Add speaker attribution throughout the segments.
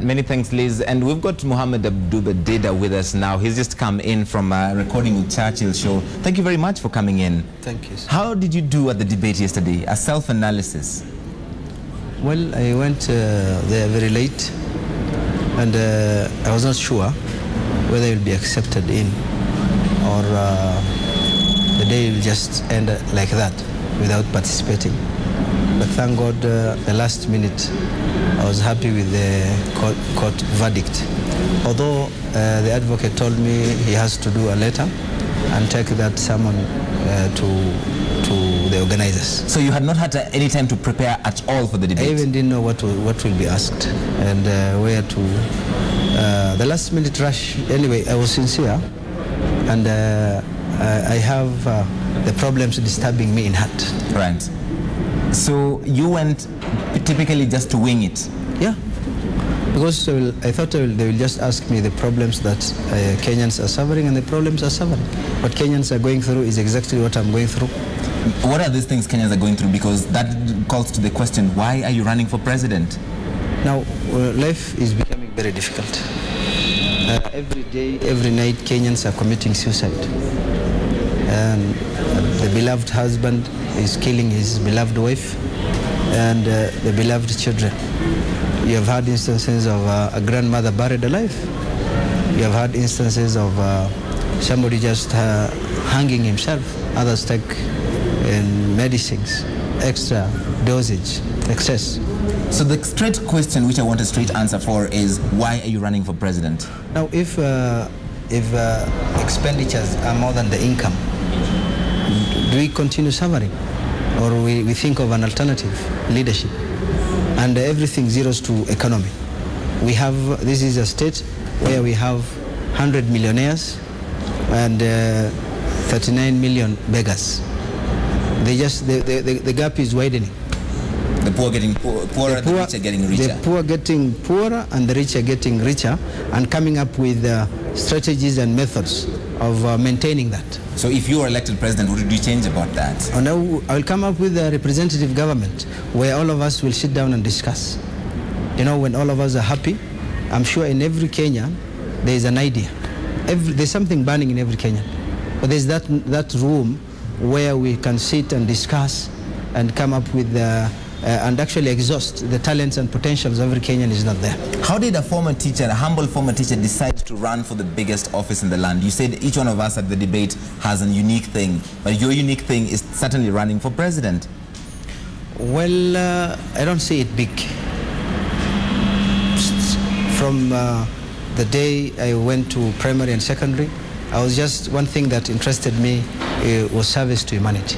Speaker 1: Many thanks, Liz. And we've got Muhammad Dida with us now. He's just come in from a recording with Churchill show. Thank you very much for coming in.
Speaker 2: Thank you, sir.
Speaker 1: How did you do at the debate yesterday? A self-analysis.
Speaker 2: Well, I went there very late, and I was not sure whether it will be accepted in or the day will just end like that without participating. But thank God, the last minute, I was happy with the court verdict. Although the advocate told me he has to do a letter and take that summon to the organizers.
Speaker 1: So you had not had any time to prepare at all for the debate?
Speaker 2: I even didn't know what will be asked and where to. The last minute rush, anyway, I was sincere, and I have the problems disturbing me in heart.
Speaker 1: Right. So you went typically just to wing it?
Speaker 2: Yeah, because I thought they will just ask me the problems that Kenyans are suffering, and the problems are suffering. What Kenyans are going through is exactly what I'm going through.
Speaker 1: What are these things Kenyans are going through? Because that calls to the question, why are you running for president?
Speaker 2: Now, life is becoming very difficult. Every day, every night, Kenyans are committing suicide. And the beloved husband is killing his beloved wife and the beloved children. You have had instances of a grandmother buried alive. You have had instances of somebody just hanging himself. Others take medicines, extra dosage, excess.
Speaker 1: So the straight question which I want a straight answer for is, why are you running for president?
Speaker 2: Now, if expenditures are more than the income, do we continue suffering? Or we think of an alternative leadership? And everything zeroes to economy. This is a state where we have 100 millionaires and 39 million beggars. The gap is widening.
Speaker 1: The poor getting poorer, the rich are getting richer.
Speaker 2: The poor getting poorer and the rich are getting richer, and coming up with strategies and methods of maintaining that.
Speaker 1: So if you were elected president, what would you change about that?
Speaker 2: I will come up with a representative government where all of us will sit down and discuss. You know, when all of us are happy, I'm sure in every Kenyan there is an idea. There's something burning in every Kenyan. But there's that room where we can sit and discuss and come up with and actually exhaust the talents and potentials of every Kenyan is not there.
Speaker 1: How did a humble former teacher decide to run for the biggest office in the land? You said each one of us at the debate has a unique thing, but your unique thing is certainly running for president.
Speaker 2: Well, I don't see it big. From the day I went to primary and secondary, one thing that interested me was service to humanity.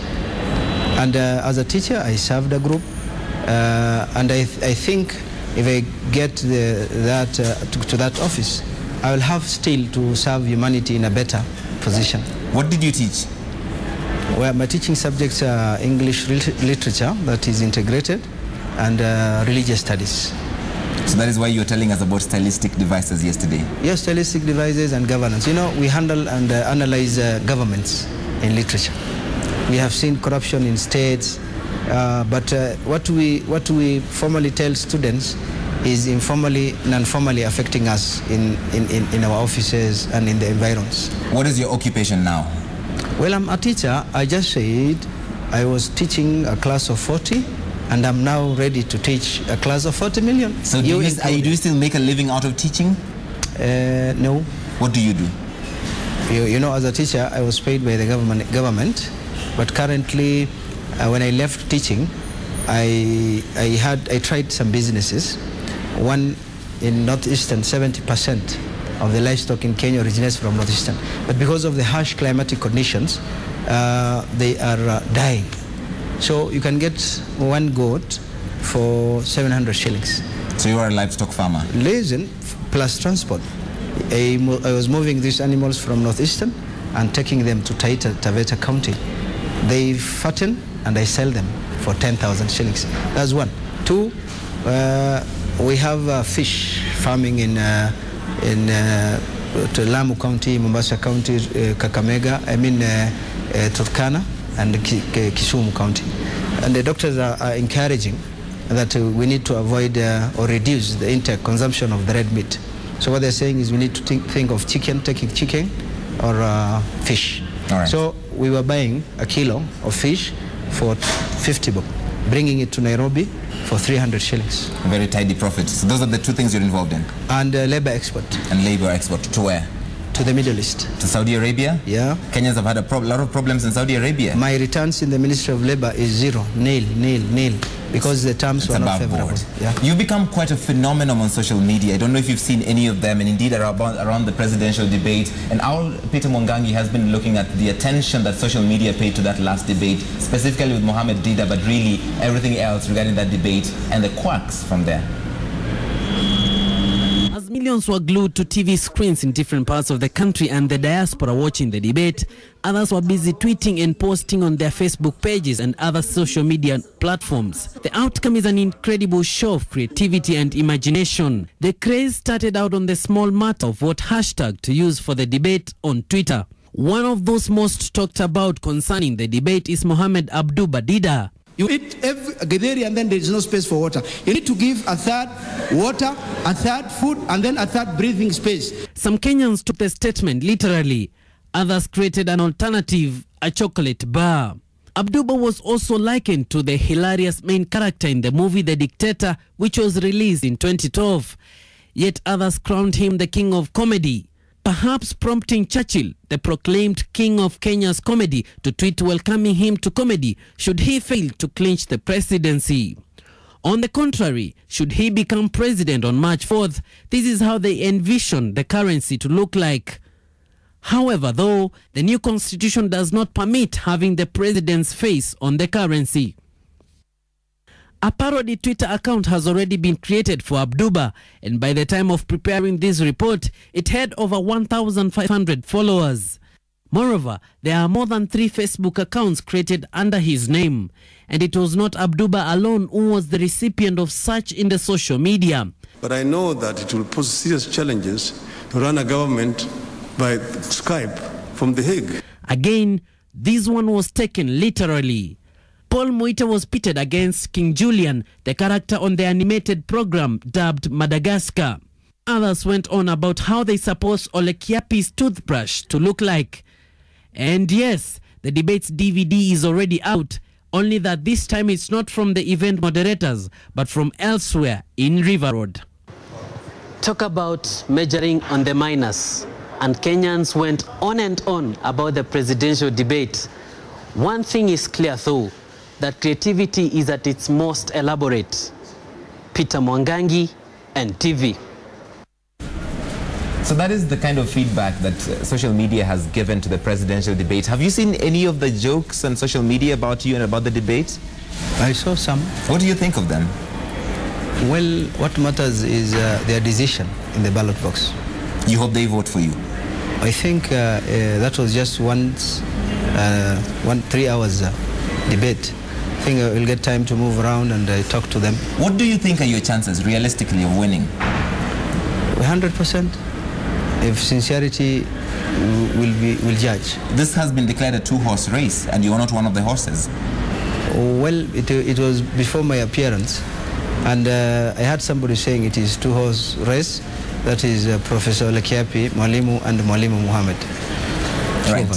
Speaker 2: And as a teacher, I served a group. And I think if I get to that office, I will have still to serve humanity in a better position.
Speaker 1: What did you teach?
Speaker 2: Well, my teaching subjects are English literature, that is integrated, and religious studies.
Speaker 1: So that is why you were telling us about stylistic devices yesterday?
Speaker 2: Yes, stylistic devices and governance. You know, we handle and analyze governments in literature. We have seen corruption in states, but what we formally tell students is informally, non-formally affecting us in our offices and in the environs. What
Speaker 1: is your occupation now?
Speaker 2: Well, I'm a teacher. I just said I was teaching a class of 40, and I'm now ready to teach a class of 40 million.
Speaker 1: So do you still make a living out of teaching?
Speaker 2: No.
Speaker 1: What do you do?
Speaker 2: You know, as a teacher, I was paid by the government, but currently, when I left teaching, I tried some businesses. One in Northeastern, 70% of the livestock in Kenya originates from Northeastern. But because of the harsh climatic conditions, they are dying. So you can get one goat for 700 shillings.
Speaker 1: So you are a livestock farmer?
Speaker 2: Listen, plus transport. I was moving these animals from Northeastern and taking them to Taveta County. They fatten and I sell them for 10,000 shillings. That's one. Two, we have fish farming in Lamu County, Mombasa County, Kakamega, Turkana, and Kisumu County. And the doctors are encouraging that we need to avoid or reduce the intake consumption of the red meat. So what they're saying is we need to think of taking chicken or fish.
Speaker 1: All right.
Speaker 2: So we were buying a kilo of fish for 50 bob, bringing it to Nairobi for 300 shillings.
Speaker 1: A very tidy profit. So those are the two things you're involved in?
Speaker 2: And labor export.
Speaker 1: And labor export. To where?
Speaker 2: To the Middle East.
Speaker 1: To Saudi Arabia?
Speaker 2: Yeah.
Speaker 1: Kenyans have had a lot of problems in Saudi Arabia.
Speaker 2: My returns in the Ministry of Labor is zero, nil, because the terms were not favorable.
Speaker 1: Yeah. You've become quite a phenomenon on social media. I don't know if you've seen any of them, and indeed around the presidential debate. And our Peter Mwangangi has been looking at the attention that social media paid to that last debate, specifically with Mohammed Dida, but really everything else regarding that debate and the quirks from there.
Speaker 3: As millions were glued to TV screens in different parts of the country and the diaspora watching the debate, others were busy tweeting and posting on their Facebook pages and other social media platforms. The outcome is an incredible show of creativity and imagination. The craze started out on the small matter of what hashtag to use for the debate on Twitter. One of those most talked about concerning the debate is Mohammed Abduba Dida.
Speaker 4: You eat every githeri and then there is no space for water. You need to give a third water, a third food, and then a third breathing space.
Speaker 3: Some Kenyans took the statement literally. Others created an alternative, a chocolate bar. Abduba was also likened to the hilarious main character in the movie The Dictator, which was released in 2012. Yet others crowned him the king of comedy, perhaps prompting Churchill, the proclaimed king of Kenya's comedy, to tweet welcoming him to comedy should he fail to clinch the presidency. On the contrary, should he become president on March 4th, this is how they envision the currency to look like. However, though, the new constitution does not permit having the president's face on the currency. A parody Twitter account has already been created for Abduba, and by the time of preparing this report, it had over 1,500 followers. Moreover, there are more than 3 Facebook accounts created under his name, and it was not Abduba alone who was the recipient of such in the social media.
Speaker 5: But I know that it will pose serious challenges to run a government by Skype from The Hague.
Speaker 3: Again, this one was taken literally. Paul Muita was pitted against King Julian, the character on the animated program dubbed Madagascar. Others went on about how they suppose Olekiapi's toothbrush to look like. And yes, the debate's DVD is already out, only that this time it's not from the event moderators, but from elsewhere in River Road. Talk about measuring on the minus. And Kenyans went on and on about the presidential debate. One thing is clear though, that creativity is at its most elaborate. Peter Mwangangi, NTV.
Speaker 1: So that is the kind of feedback that social media has given to the presidential debate. Have you seen any of the jokes on social media about you and about the debate?
Speaker 2: I saw some.
Speaker 1: What do you think of them?
Speaker 2: Well, what matters is their decision in the ballot box.
Speaker 1: You hope they vote for you?
Speaker 2: I think that was just 3 hours debate. I think I will get time to move around and talk to them.
Speaker 1: What do you think are your chances, realistically, of winning?
Speaker 2: 100%. If sincerity will judge.
Speaker 1: This has been declared a 2-horse race, and you're not one of the horses.
Speaker 2: Well, it was before my appearance, and I had somebody saying it is 2-horse race. That is Professor Olekiapi, Mwalimu, and Mwalimu Muhammad.
Speaker 1: Right.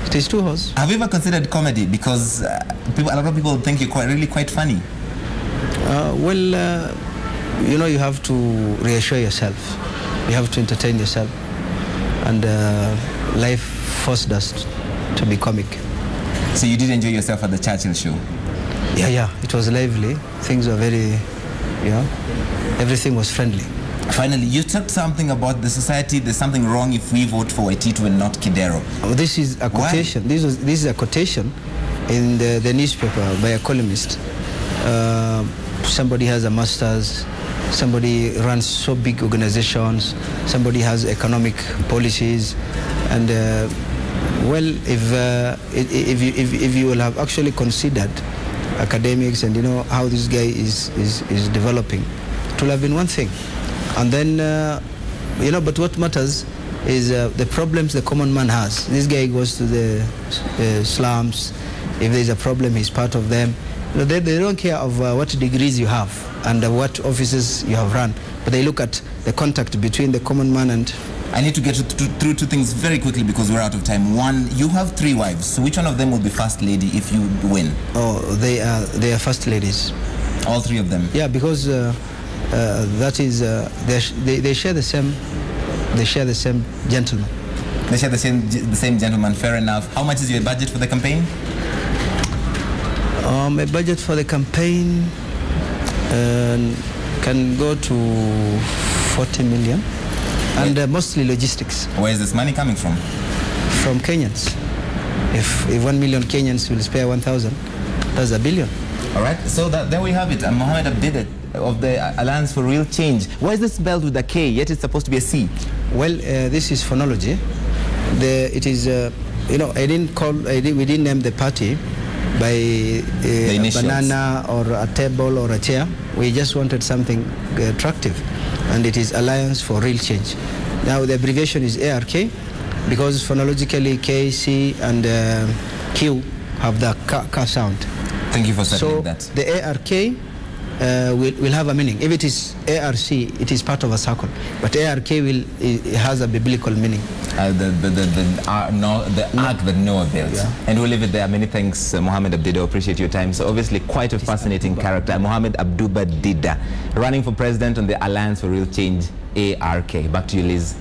Speaker 2: It is 2-horse.
Speaker 1: Have you ever considered comedy? Because a lot of people think you're really quite funny.
Speaker 2: Well, you know, you have to reassure yourself. You have to entertain yourself. And life forced us to be comic.
Speaker 1: So you did enjoy yourself at the Churchill show?
Speaker 2: Yeah. It was lively. Things were very, everything was friendly.
Speaker 1: Finally, you said something about the society. There's something wrong if we vote for Waititu and not Kidero.
Speaker 2: This is a quotation. This is a quotation in the newspaper by a columnist. Somebody has a master's. Somebody runs so big organizations. Somebody has economic policies, and well, if you will have actually considered academics and how this guy is developing, it will have been one thing. And then, but what matters is the problems the common man has. This guy goes to the slums. If there's a problem, he's part of them. They don't care of what degrees you have and what offices you have run, but they look at the contact between the common man and...
Speaker 1: I need to get through two things very quickly because we're out of time. One, you have 3 wives, so which one of them will be first lady if you win?
Speaker 2: Oh, they are first ladies.
Speaker 1: All 3 of them?
Speaker 2: Yeah, because that is they share the same gentleman.
Speaker 1: They share the same gentleman. Fair enough. How much is your budget for the campaign?
Speaker 2: My budget for the campaign can go to 40 million. And mostly logistics.
Speaker 1: Where is this money coming from?
Speaker 2: From Kenyans. If 1 million Kenyans will spare 1,000, that's $1 billion.
Speaker 1: All right, so there we have it. Mohammed Dida of the Alliance for Real Change. Why is this spelled with a K, yet it's supposed to be a C?
Speaker 2: Well, this is phonology. It is, we didn't name the party by a banana or a table or a chair. We just wanted something attractive, and it is Alliance for Real Change. Now the abbreviation is ARK because phonologically K, C, and Q have the K sound.
Speaker 1: Thank you for settling that.
Speaker 2: So the ARK will have a meaning. If it is ARC, it is part of a circle, but ARK it has a biblical meaning.
Speaker 1: The ark that Noah built.
Speaker 2: Yeah.
Speaker 1: And we'll leave it there. Many thanks, Mohammed Dida. Appreciate your time. So obviously quite a fascinating character. Mohammed Dida, running for president on the Alliance for Real Change, ARK. Back to you, Liz.